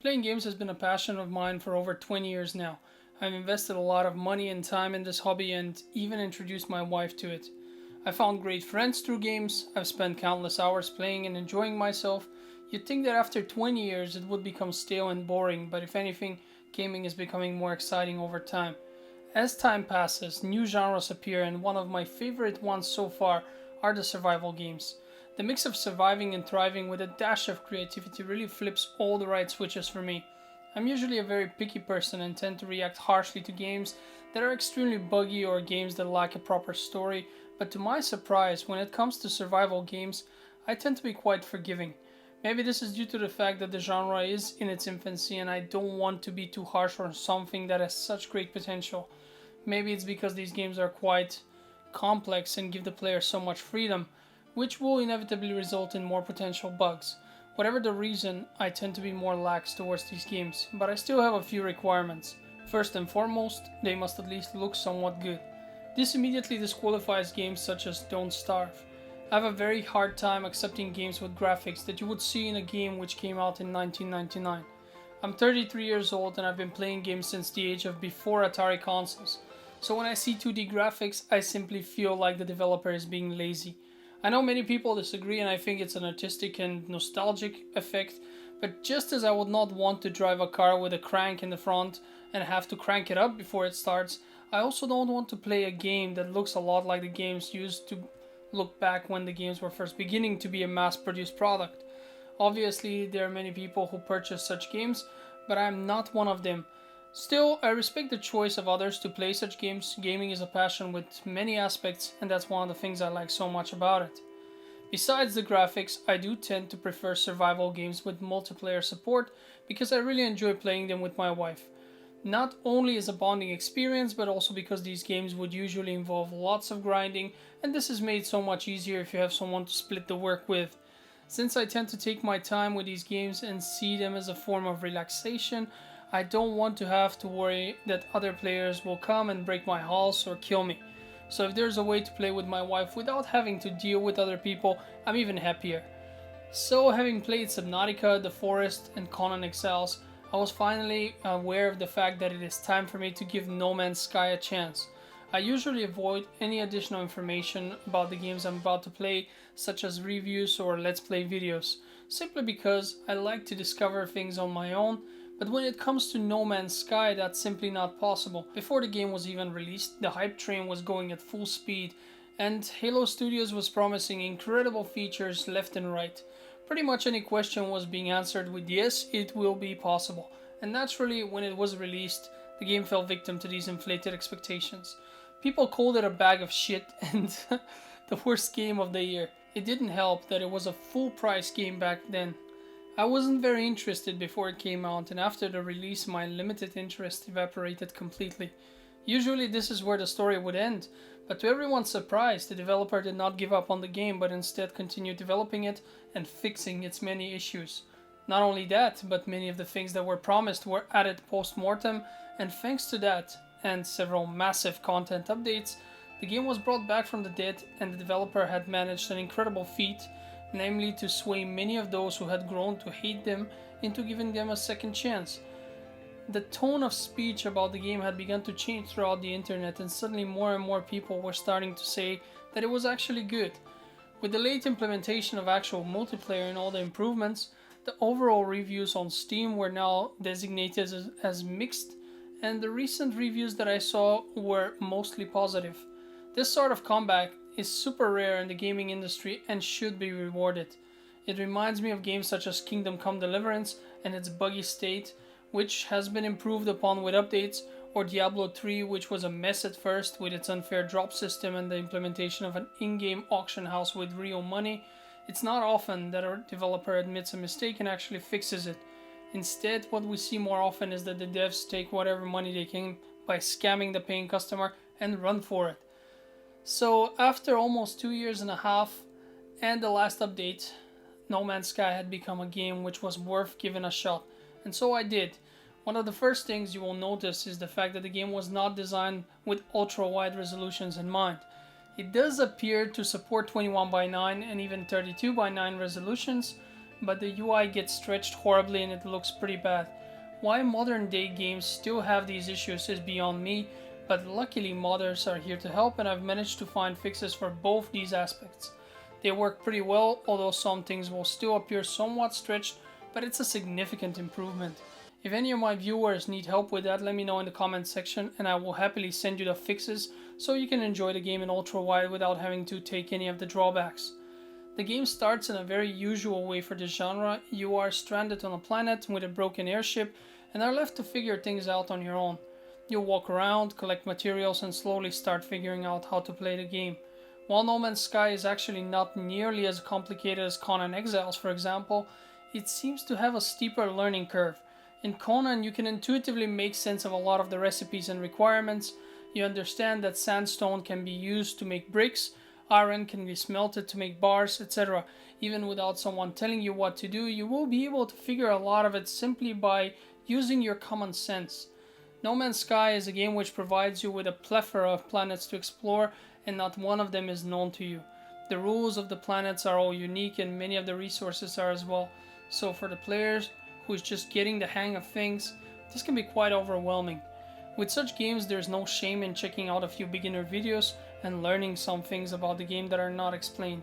Playing games has been a passion of mine for over 20 years now. I've invested a lot of money and time in this hobby and even introduced my wife to it. I found great friends through games, I've spent countless hours playing and enjoying myself. You'd think that after 20 years it would become stale and boring, but if anything, gaming is becoming more exciting over time. As time passes, new genres appear, and one of my favorite ones so far are the survival games. The mix of surviving and thriving with a dash of creativity really flips all the right switches for me. I'm usually a very picky person and tend to react harshly to games that are extremely buggy or games that lack a proper story, but to my surprise, when it comes to survival games, I tend to be quite forgiving. Maybe this is due to the fact that the genre is in its infancy and I don't want to be too harsh on something that has such great potential. Maybe it's because these games are quite complex and give the player so much freedom, which will inevitably result in more potential bugs. Whatever the reason, I tend to be more lax towards these games, but I still have a few requirements. First and foremost, they must at least look somewhat good. This immediately disqualifies games such as Don't Starve. I have a very hard time accepting games with graphics that you would see in a game which came out in 1999. I'm 33 years old and I've been playing games since the age of before Atari consoles. So when I see 2D graphics, I simply feel like the developer is being lazy. I know many people disagree and I think it's an artistic and nostalgic effect, but just as I would not want to drive a car with a crank in the front and have to crank it up before it starts, I also don't want to play a game that looks a lot like the games used to look back when the games were first beginning to be a mass-produced product. Obviously, there are many people who purchase such games, but I am not one of them. Still, I respect the choice of others to play such games. Gaming is a passion with many aspects, and that's one of the things I like so much about it. Besides the graphics, I do tend to prefer survival games with multiplayer support because I really enjoy playing them with my wife. Not only as a bonding experience, but also because these games would usually involve lots of grinding, and this is made so much easier if you have someone to split the work with. Since I tend to take my time with these games and see them as a form of relaxation, I don't want to have to worry that other players will come and break my house or kill me. So if there's a way to play with my wife without having to deal with other people, I'm even happier. So having played Subnautica, The Forest, and Conan Exiles, I was finally aware of the fact that it is time for me to give No Man's Sky a chance. I usually avoid any additional information about the games I'm about to play, such as reviews or let's play videos, simply because I like to discover things on my own, but when it comes to No Man's Sky, that's simply not possible. Before the game was even released, the hype train was going at full speed, and Halo Studios was promising incredible features left and right. Pretty much any question was being answered with yes, it will be possible. And naturally, when it was released, the game fell victim to these inflated expectations. People called it a bag of shit and the worst game of the year. It didn't help that it was a full price game back then. I wasn't very interested before it came out, and after the release my limited interest evaporated completely. Usually this is where the story would end, but to everyone's surprise, the developer did not give up on the game but instead continued developing it and fixing its many issues. Not only that, but many of the things that were promised were added post-mortem, and thanks to that, and several massive content updates, the game was brought back from the dead and the developer had managed an incredible feat, namely to sway many of those who had grown to hate them into giving them a second chance. The tone of speech about the game had begun to change throughout the internet and suddenly more and more people were starting to say that it was actually good. With the late implementation of actual multiplayer and all the improvements, the overall reviews on Steam were now designated as mixed, and the recent reviews that I saw were mostly positive. This sort of comeback is super rare in the gaming industry and should be rewarded. It reminds me of games such as Kingdom Come Deliverance and its buggy state, which has been improved upon with updates, or Diablo 3, which was a mess at first with its unfair drop system and the implementation of an in-game auction house with real money. It's not often that a developer admits a mistake and actually fixes it. Instead, what we see more often is that the devs take whatever money they can by scamming the paying customer and run for it. So after almost 2 years and a half and the last update, No Man's Sky had become a game which was worth giving a shot, and so I did. One of the first things you will notice is the fact that the game was not designed with ultra-wide resolutions in mind. It does appear to support 21 by 9 and even 32 by 9 resolutions, but the UI gets stretched horribly and it looks pretty bad. Why modern day games still have these issues is beyond me, but luckily modders are here to help and I've managed to find fixes for both these aspects. They work pretty well, although some things will still appear somewhat stretched, but it's a significant improvement. If any of my viewers need help with that, let me know in the comments section and I will happily send you the fixes so you can enjoy the game in ultra-wide without having to take any of the drawbacks. The game starts in a very usual way for this genre. You are stranded on a planet with a broken airship and are left to figure things out on your own. You'll walk around, collect materials and slowly start figuring out how to play the game. While No Man's Sky is actually not nearly as complicated as Conan Exiles, for example, it seems to have a steeper learning curve. In Conan, you can intuitively make sense of a lot of the recipes and requirements. You understand that sandstone can be used to make bricks, iron can be smelted to make bars, etc. Even without someone telling you what to do, you will be able to figure a lot of it simply by using your common sense. No Man's Sky is a game which provides you with a plethora of planets to explore and not one of them is known to you. The rules of the planets are all unique and many of the resources are as well. So for the players who is just getting the hang of things, this can be quite overwhelming. With such games, there's no shame in checking out a few beginner videos and learning some things about the game that are not explained.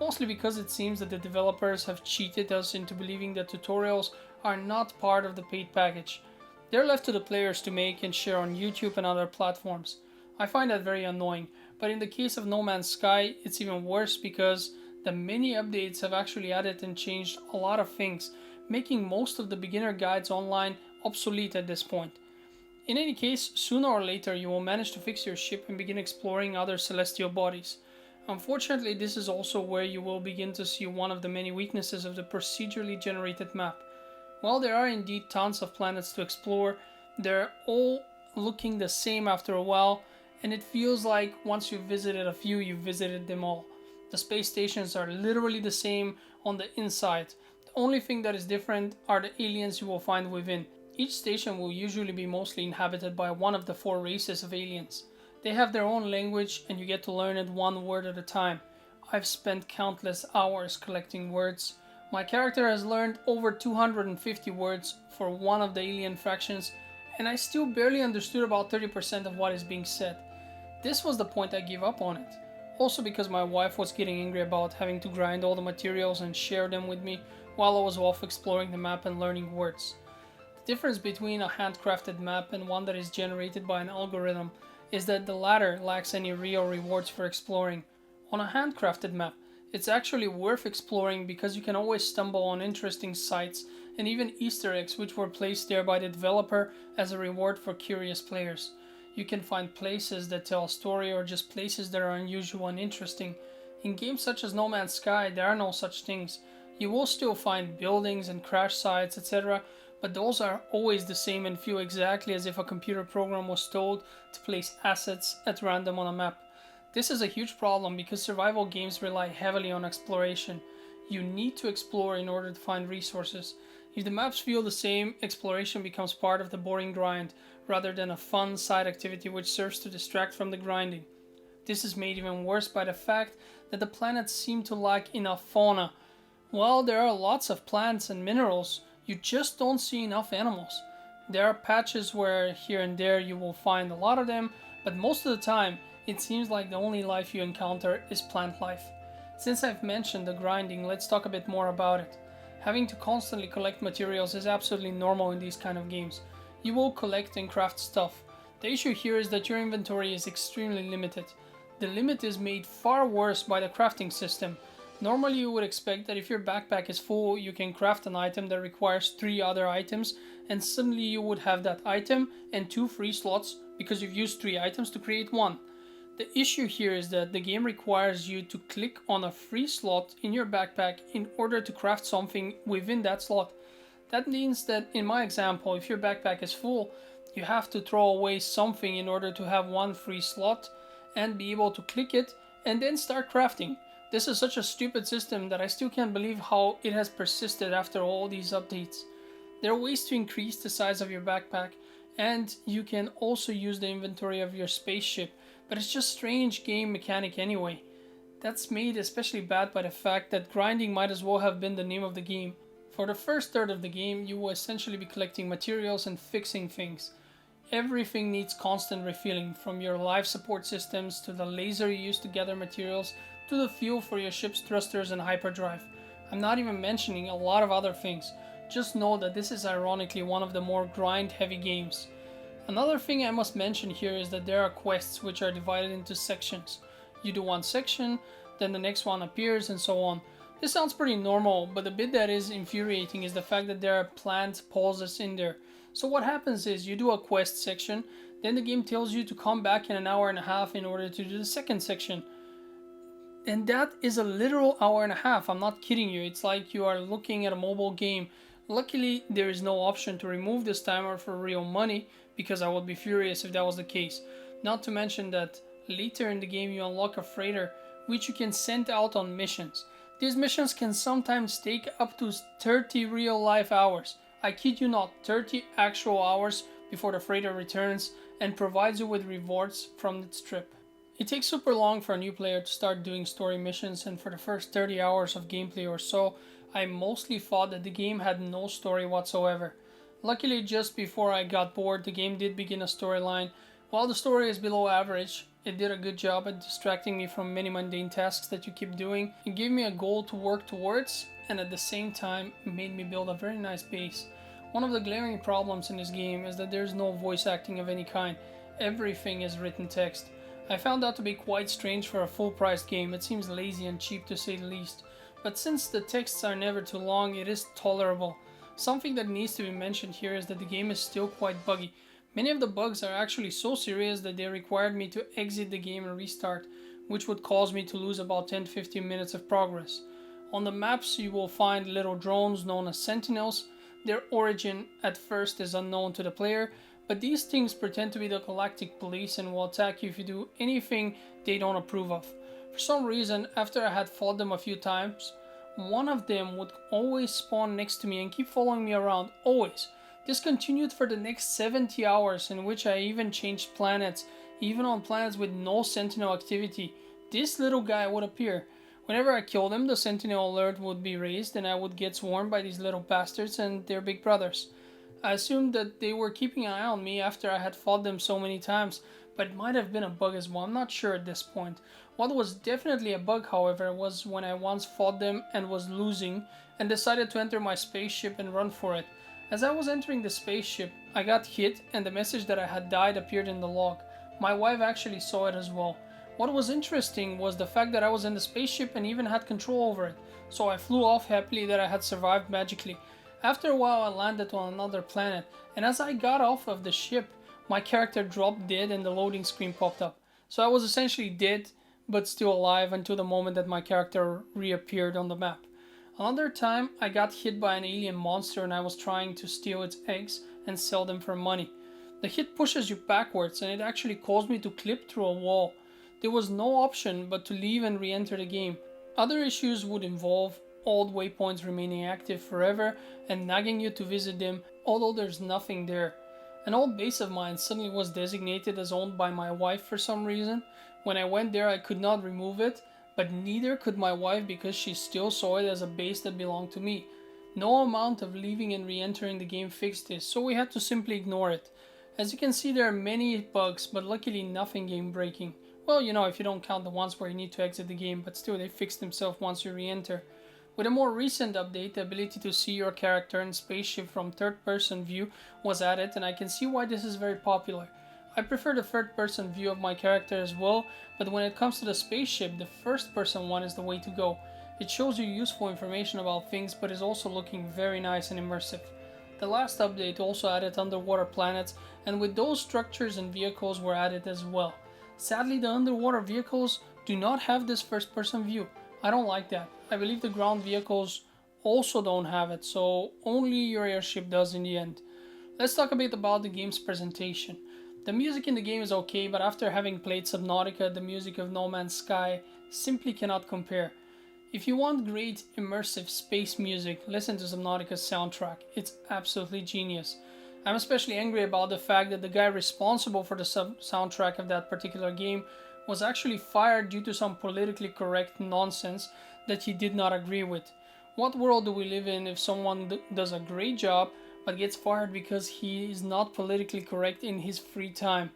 Mostly because it seems that the developers have cheated us into believing that tutorials are not part of the paid package. They're left to the players to make and share on YouTube and other platforms. I find that very annoying, but in the case of No Man's Sky, it's even worse because the many updates have actually added and changed a lot of things, making most of the beginner guides online obsolete at this point. In any case, sooner or later you will manage to fix your ship and begin exploring other celestial bodies. Unfortunately, this is also where you will begin to see one of the many weaknesses of the procedurally generated map. While there are indeed tons of planets to explore, they're all looking the same after a while, and it feels like once you've visited a few, you've visited them all. The space stations are literally the same on the inside. The only thing that is different are the aliens you will find within. Each station will usually be mostly inhabited by one of the 4 races of aliens. They have their own language and you get to learn it one word at a time. I've spent countless hours collecting words. My character has learned over 250 words for one of the alien factions and I still barely understood about 30% of what is being said. This was the point I gave up on it. Also because my wife was getting angry about having to grind all the materials and share them with me while I was off exploring the map and learning words. The difference between a handcrafted map and one that is generated by an algorithm is that the latter lacks any real rewards for exploring. On a handcrafted map, it's actually worth exploring because you can always stumble on interesting sites and even Easter eggs which were placed there by the developer as a reward for curious players. You can find places that tell a story or just places that are unusual and interesting. In games such as No Man's Sky, there are no such things. You will still find buildings and crash sites, etc., but those are always the same and feel exactly as if a computer program was told to place assets at random on a map. This is a huge problem because survival games rely heavily on exploration. You need to explore in order to find resources. If the maps feel the same, exploration becomes part of the boring grind, rather than a fun side activity which serves to distract from the grinding. This is made even worse by the fact that the planets seem to lack enough fauna. While there are lots of plants and minerals, you just don't see enough animals. There are patches where here and there you will find a lot of them, but most of the time it seems like the only life you encounter is plant life. Since I've mentioned the grinding, let's talk a bit more about it. Having to constantly collect materials is absolutely normal in these kind of games. You will collect and craft stuff. The issue here is that your inventory is extremely limited. The limit is made far worse by the crafting system. Normally you would expect that if your backpack is full, you can craft an item that requires 3 other items and suddenly you would have that item and 2 free slots because you've used 3 items to create 1. The issue here is that the game requires you to click on a free slot in your backpack in order to craft something within that slot. That means that in my example, if your backpack is full, you have to throw away something in order to have 1 free slot and be able to click it and then start crafting. This is such a stupid system that I still can't believe how it has persisted after all these updates. There are ways to increase the size of your backpack and you can also use the inventory of your spaceship, but it's just strange game mechanic anyway. That's made especially bad by the fact that grinding might as well have been the name of the game. For the first third of the game, you will essentially be collecting materials and fixing things. Everything needs constant refilling, from your life support systems to the laser you use to gather materials to the fuel for your ship's thrusters and hyperdrive. I'm not even mentioning a lot of other things. Just know that this is ironically one of the more grind heavy games. Another thing I must mention here is that there are quests which are divided into sections. You do one section, then the next one appears, and so on. This sounds pretty normal, but the bit that is infuriating is the fact that there are planned pauses in there. So what happens is you do a quest section, then the game tells you to come back in an hour and a half in order to do the second section. And that is a literal hour and a half, I'm not kidding you. It's like you are looking at a mobile game. Luckily, there is no option to remove this timer for real money, because I would be furious if that was the case. Not to mention that later in the game you unlock a freighter, which you can send out on missions. These missions can sometimes take up to 30 real life hours. I kid you not, 30 actual hours before the freighter returns and provides you with rewards from its trip. It takes super long for a new player to start doing story missions, and for the first 30 hours of gameplay or so, I mostly thought that the game had no story whatsoever. Luckily, just before I got bored, the game did begin a storyline. While the story is below average, it did a good job at distracting me from many mundane tasks that you keep doing. It gave me a goal to work towards, and at the same time made me build a very nice base. One of the glaring problems in this game is that there's no voice acting of any kind. Everything is written text. I found that to be quite strange for a full-priced game. It seems lazy and cheap to say the least. But since the texts are never too long, it is tolerable. Something that needs to be mentioned here is that the game is still quite buggy. Many of the bugs are actually so serious that they required me to exit the game and restart, which would cause me to lose about 10-15 minutes of progress. On the maps you will find little drones known as Sentinels. Their origin at first is unknown to the player, but these things pretend to be the Galactic Police and will attack you if you do anything they don't approve of. For some reason, after I had fought them a few times, one of them would always spawn next to me and keep following me around, always. This continued for the next 70 hours, in which I even changed planets, even on planets with no Sentinel activity. This little guy would appear. Whenever I killed him, the Sentinel alert would be raised and I would get swarmed by these little bastards and their big brothers. I assumed that they were keeping an eye on me after I had fought them so many times, but it might have been a bug as well, I'm not sure at this point. What was definitely a bug, however, was when I once fought them and was losing and decided to enter my spaceship and run for it. As I was entering the spaceship, I got hit and the message that I had died appeared in the log. My wife actually saw it as well. What was interesting was the fact that I was in the spaceship and even had control over it, so I flew off happily that I had survived magically. After a while I landed on another planet, and as I got off of the ship, my character dropped dead and the loading screen popped up. So I was essentially dead, but still alive until the moment that my character reappeared on the map. Another time I got hit by an alien monster and I was trying to steal its eggs and sell them for money. The hit pushes you backwards and it actually caused me to clip through a wall. There was no option but to leave and re-enter the game. Other issues would involve old waypoints remaining active forever and nagging you to visit them, although there's nothing there. An old base of mine suddenly was designated as owned by my wife for some reason. When I went there I could not remove it, but neither could my wife because she still saw it as a base that belonged to me. No amount of leaving and re-entering the game fixed this, so we had to simply ignore it. As you can see, there are many bugs, but luckily nothing game breaking. Well, you know, if you don't count the ones where you need to exit the game, but still they fix themselves once you re-enter. With a more recent update, the ability to see your character and spaceship from third-person view was added, and I can see why this is very popular. I prefer the third-person view of my character as well, but when it comes to the spaceship, the first-person one is the way to go. It shows you useful information about things, but is also looking very nice and immersive. The last update also added underwater planets, and with those structures and vehicles were added as well. Sadly, the underwater vehicles do not have this first-person view. I don't like that. I believe the ground vehicles also don't have it, so only your airship does in the end. Let's talk a bit about the game's presentation. The music in the game is okay, but after having played Subnautica, the music of No Man's Sky simply cannot compare. If you want great immersive space music, listen to Subnautica's soundtrack. It's absolutely genius. I'm especially angry about the fact that the guy responsible for the soundtrack of that particular game was actually fired due to some politically correct nonsense that he did not agree with. What world do we live in if someone does a great job but gets fired because he is not politically correct in his free time?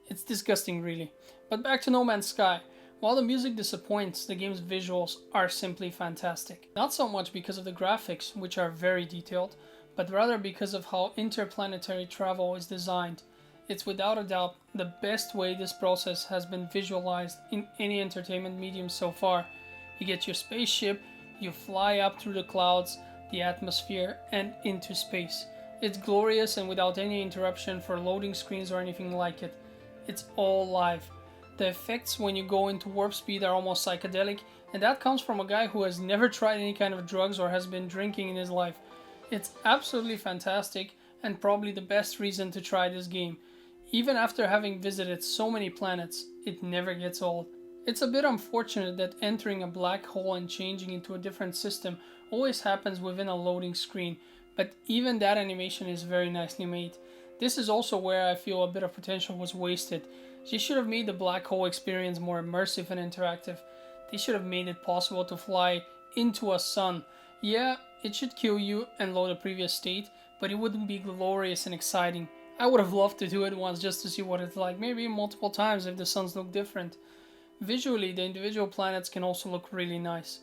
It's disgusting, really. But back to No Man's Sky. While the music disappoints, the game's visuals are simply fantastic. Not so much because of the graphics, which are very detailed, but rather because of how interplanetary travel is designed. It's without a doubt the best way this process has been visualized in any entertainment medium so far. You get your spaceship, you fly up through the clouds, the atmosphere, and into space. It's glorious and without any interruption for loading screens or anything like it. It's all live. The effects when you go into warp speed are almost psychedelic, and that comes from a guy who has never tried any kind of drugs or has been drinking in his life. It's absolutely fantastic and probably the best reason to try this game. Even after having visited so many planets, it never gets old. It's a bit unfortunate that entering a black hole and changing into a different system always happens within a loading screen, but even that animation is very nicely made. This is also where I feel a bit of potential was wasted. They should have made the black hole experience more immersive and interactive. They should have made it possible to fly into a sun. Yeah, it should kill you and load a previous state, but it wouldn't be glorious and exciting. I would have loved to do it once just to see what it's like, maybe multiple times if the suns look different. Visually, the individual planets can also look really nice.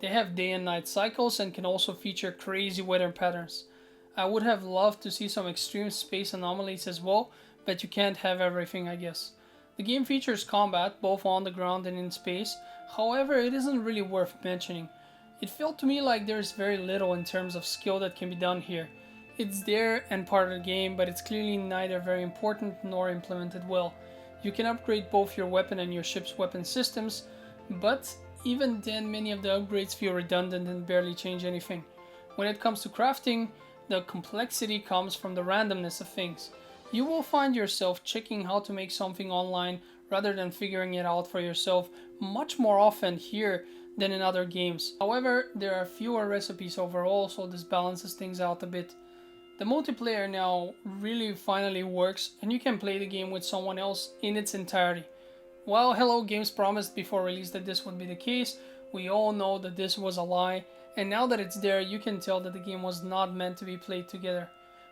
They have day and night cycles and can also feature crazy weather patterns. I would have loved to see some extreme space anomalies as well, but you can't have everything, I guess. The game features combat, both on the ground and in space, however it isn't really worth mentioning. It felt to me like there's very little in terms of skill that can be done here. It's there and part of the game, but it's clearly neither very important nor implemented well. You can upgrade both your weapon and your ship's weapon systems, but even then many of the upgrades feel redundant and barely change anything. When it comes to crafting, the complexity comes from the randomness of things. You will find yourself checking how to make something online rather than figuring it out for yourself much more often here than in other games. However, there are fewer recipes overall, so this balances things out a bit. The multiplayer now really finally works, and you can play the game with someone else in its entirety. While Hello Games promised before release that this would be the case, we all know that this was a lie, and now that it's there, you can tell that the game was not meant to be played together.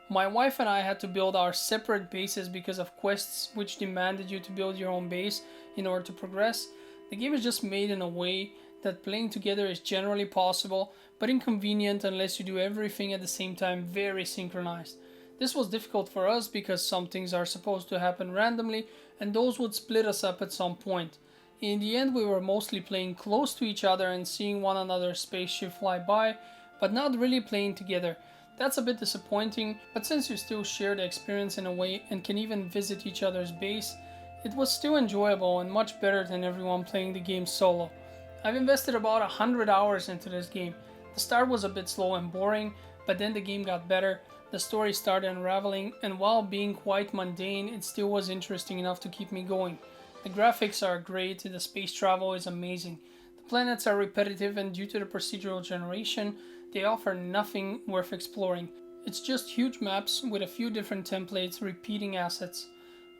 My wife and I had to build our separate bases because of quests which demanded you to build your own base in order to progress. The game is just made in a way that playing together is generally possible, but inconvenient unless you do everything at the same time very synchronized. This was difficult for us because some things are supposed to happen randomly and those would split us up at some point. In the end, we were mostly playing close to each other and seeing one another's spaceship fly by, but not really playing together. That's a bit disappointing, but since you still share the experience in a way and can even visit each other's base, it was still enjoyable and much better than everyone playing the game solo. I've invested about 100 hours into this game. The start was a bit slow and boring, but then the game got better, the story started unraveling, and while being quite mundane, it still was interesting enough to keep me going. The graphics are great, the space travel is amazing. The planets are repetitive and due to the procedural generation, they offer nothing worth exploring. It's just huge maps with a few different templates repeating assets.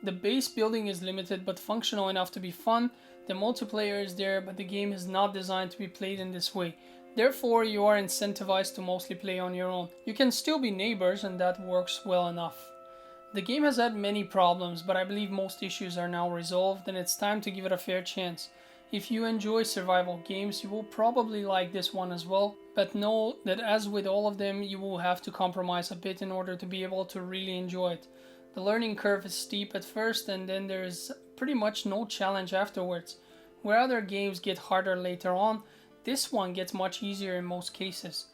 The base building is limited but functional enough to be fun. The multiplayer is there, but the game is not designed to be played in this way. Therefore, you are incentivized to mostly play on your own. You can still be neighbors and that works well enough. The game has had many problems, but I believe most issues are now resolved and it's time to give it a fair chance. If you enjoy survival games, you will probably like this one as well, but know that as with all of them, you will have to compromise a bit in order to be able to really enjoy it. The learning curve is steep at first and then there is pretty much no challenge afterwards. Where other games get harder later on, this one gets much easier in most cases.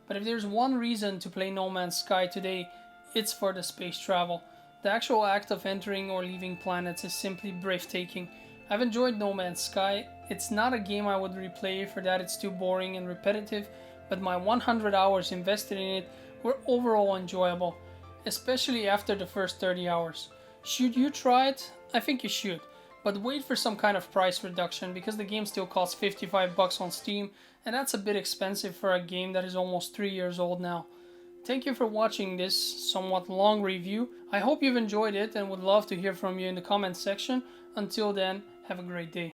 But if there's one reason to play No Man's Sky today, it's for the space travel. The actual act of entering or leaving planets is simply breathtaking. I've enjoyed No Man's Sky. It's not a game I would replay, for that it's too boring and repetitive, but my 100 hours invested in it were overall enjoyable, especially after the first 30 hours. Should you try it? I think you should, but wait for some kind of price reduction because the game still costs $55 on Steam, and that's a bit expensive for a game that is almost 3 years old now. Thank you for watching this somewhat long review. I hope you've enjoyed it and would love to hear from you in the comments section. Until then, Have a great day.